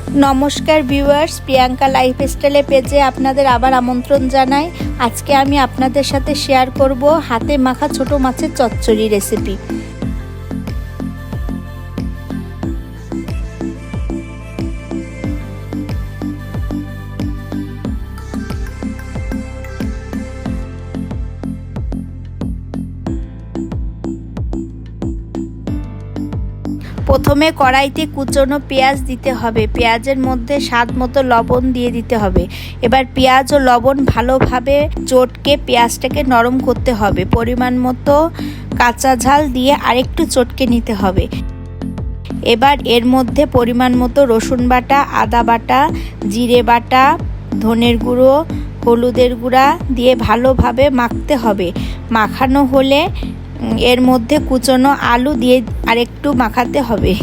নমস্কার ভিউয়ার্স, প্রিয়াঙ্কা লাইফস্টাইলে পেজে আপনাদের আবার আমন্ত্রণ জানাই। আজকে আমি আপনাদের সাথে শেয়ার করব হাতে মাখা ছোট মাছের চচ্চড়ি রেসিপি। প্রথমে কড়াইতে কুচনো পেঁয়াজ দিতে হবে। পেঁয়াজের মধ্যে স্বাদ মতো লবণ দিয়ে দিতে হবে। এবার পেঁয়াজ ও লবণ ভালোভাবে চটকে পেঁয়াজটাকে নরম করতে হবে। পরিমাণ মতো কাঁচা ঝাল দিয়ে আরেকটু চটকে নিতে হবে। এবার এর মধ্যে পরিমাণ মতো রসুন বাটা, আদা বাটা, জিরে বাটা, ধনের গুঁড়ো, হলুদের গুঁড়া দিয়ে ভালোভাবে মাখতে হবে। মাখানো হলে এর মধ্যে কুচনো আলু দিয়ে আরেকটু মাখাতে হবে।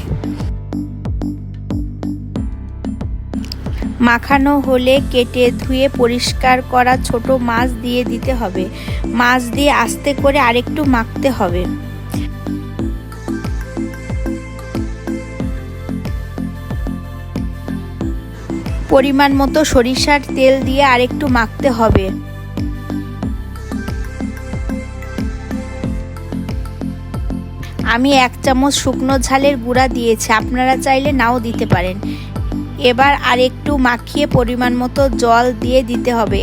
মাখানো হলে কেটে ধুয়ে পরিষ্কার করা ছোট মাছ দিয়ে দিতে হবে। মাছ দিয়ে আস্তে করে আরেকটু মাখতে হবে। পরিমাণ মতো সরিষার তেল দিয়ে আরেকটু মাখতে হবে। আমি 1 চামচ শুকনো ঝালের গুঁড়া দিয়েছি, আপনারা চাইলে নাও দিতে পারেন। এবার আরেকটু মাখিয়ে পরিমাণ মতো জল দিয়ে দিতে হবে।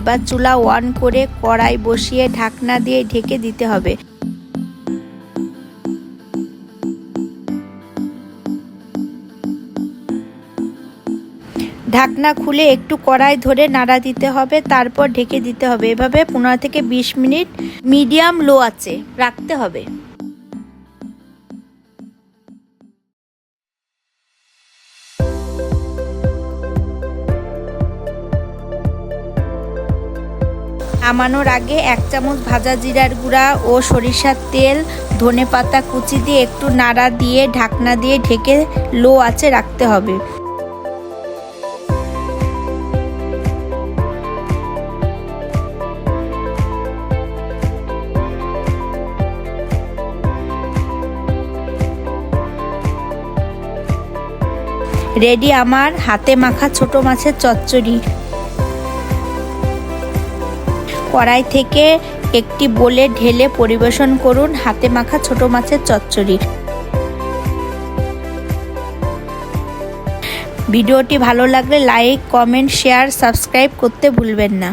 এবার চুলা অন করে কড়াই বসিয়ে ঢাকনা দিয়ে ঢেকে দিতে হবে। ঢাকনা খুলে একটু কড়াই ধরে নাড়া দিতে হবে, তারপর ঢেকে দিতে হবে। এভাবে 15 থেকে 20 মিনিট মিডিয়াম লো আঁচে রাখতে হবে। নামানোর আগে 1 চামচ ভাজা জিরার গুঁড়া ও সরিষার তেল, ধনেপাতা কুচি দিয়ে একটু নাড়া দিয়ে ঢাকনা দিয়ে ঢেকে লো আঁচে রাখতে হবে। রেডি আমার হাতে মাখা ছোট মাছের চচ্চড়ি। কড়াই থেকে একটি বোলে ঢেলে পরিবেশন করুন হাতে মাখা ছোট মাছের চচ্চড়ি। ভিডিওটি ভালো লাগলে লাইক, কমেন্ট, শেয়ার, সাবস্ক্রাইব করতে ভুলবেন না।